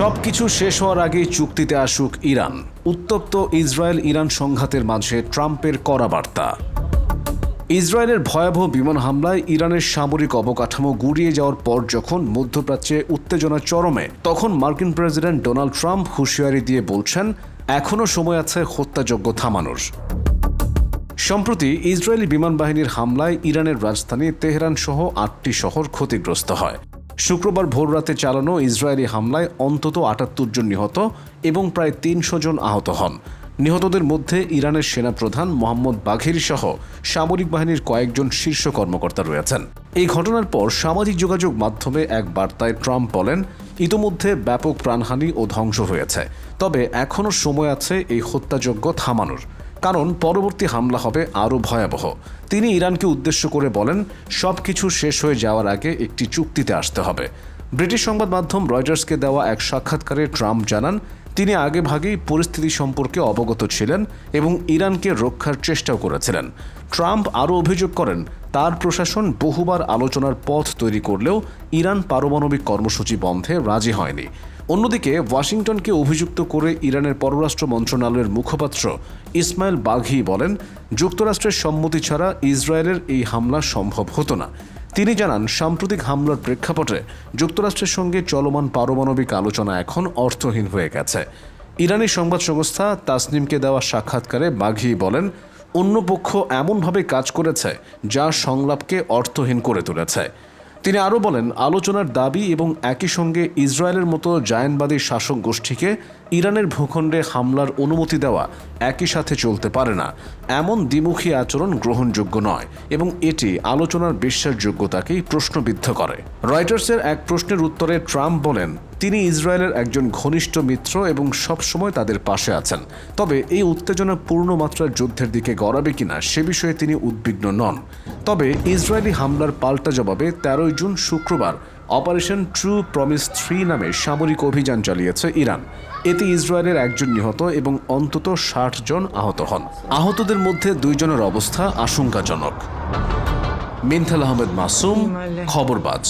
সবকিছু শেষ হওয়ার আগেই চুক্তিতে আসুক ইরান। উত্তপ্ত ইসরায়েল ইরান সংঘাতের মাঝে ট্রাম্পের কড়া বার্তা। ইসরায়েলের ভয়াবহ বিমান হামলায় ইরানের সামরিক অবকাঠামো গুঁড়িয়ে যাওয়ার পর যখন মধ্যপ্রাচ্যে উত্তেজনা চরমে, তখন মার্কিন প্রেসিডেন্ট ডোনাল্ড ট্রাম্প হুঁশিয়ারি দিয়ে বলছেন, এখনও সময় আছে হত্যাযজ্ঞ থামানোর। সম্প্রতি ইসরায়েলি বিমান বাহিনীর হামলায় ইরানের রাজধানী তেহরান সহ ৮টি শহর ক্ষতিগ্রস্ত হয়। শুক্রবার ভোররাতে চালানো ইসরায়েলি হামলায় অন্তত ৭৮ জন নিহত এবং প্রায় ৩০০ জন আহত হন। নিহতদের মধ্যে ইরানের সেনাপ্রধান মোহাম্মদ বাঘেরি সহ সামরিক বাহিনীর কয়েকজন শীর্ষ কর্মকর্তা রয়েছেন। এই ঘটনার পর সামাজিক যোগাযোগ মাধ্যমে এক বার্তায় ট্রাম্প বলেন, ইতোমধ্যে ব্যাপক প্রাণহানি ও ধ্বংস হয়েছে, তবে এখনও সময় আছে এই হত্যাযজ্ঞ থামানোর, কারণ পরবর্তী হামলা হবে আরও ভয়াবহ। তিনি ইরানকে উদ্দেশ্য করে বলেন, সবকিছু শেষ হয়ে যাওয়ার আগে একটি চুক্তিতে আসতে হবে। ব্রিটিশ সংবাদ মাধ্যম রয়টার্সকে দেওয়া এক সাক্ষাৎকারে ট্রাম্প জানান, তিনি আগেভাগেই পরিস্থিতি সম্পর্কে অবগত ছিলেন এবং ইরানকে রক্ষার চেষ্টাও করেছিলেন। ট্রাম্প আরও অভিযোগ করেন, তার প্রশাসন বহুবার আলোচনার পথ তৈরি করলেও ইরান পারমাণবিক কর্মসূচি বন্ধে রাজি হয়নি। অন্যদিকে ওয়াশিংটনকে অভিযুক্ত করে ইরানের পররাষ্ট্র মন্ত্রণালয়ের মুখপাত্র ইসমাইল বাঘি বলেন, যুক্তরাষ্ট্রের সম্মতি ছাড়া ইসরায়েলের এই হামলা সম্ভব হতো না। তিনি জানান, সাম্প্রতিক হামলার প্রেক্ষাপটে যুক্তরাষ্ট্রের সঙ্গে চলমান পারমাণবিক আলোচনা এখন অর্থহীন হয়ে গেছে। ইরানি সংবাদ সংস্থা তাসনিমকে দেওয়া সাক্ষাৎকারে বাঘি বলেন, অন্য পক্ষ এমনভাবে কাজ করেছে যা সংলাপকে অর্থহীন করে তুলেছে। তিনি আরও বলেন, আলোচনার দাবি এবং একই সঙ্গে ইসরায়েলের মতো জায়নবাদী শাসক গোষ্ঠীকে ইরানের ভূখণ্ডে হামলার অনুমতি দেওয়া একই সাথে চলতে পারে না। এমন দ্বিমুখী আচরণ গ্রহণযোগ্য নয় এবং এটি আলোচনার বিশ্বাসযোগ্যতাকেই প্রশ্নবিদ্ধ করে। রয়টার্সের এক প্রশ্নের উত্তরে ট্রাম্প বলেন, তিনি ইসরায়েলের একজন ঘনিষ্ঠ মিত্র এবং সবসময় তাদের পাশে আছেন, তবে এই উত্তেজনা পূর্ণমাত্রার যুদ্ধের দিকে গড়াবে কিনা সে বিষয়ে তিনি উদ্বিগ্ন নন। তবে ইসরায়েলি হামলার পাল্টা জবাবে ১৩ জুন শুক্রবার অপারেশন ট্রু প্রমিস ৩ নামে সামরিক অভিযান চালিয়েছে ইরান। এতে ইসরায়েলের একজন নিহত এবং অন্তত ৬০ জন আহত হন। আহতদের মধ্যে ২ জনের অবস্থা আশঙ্কাজনক। মিনথাল আহমেদ মাসুম, খবরবাজ।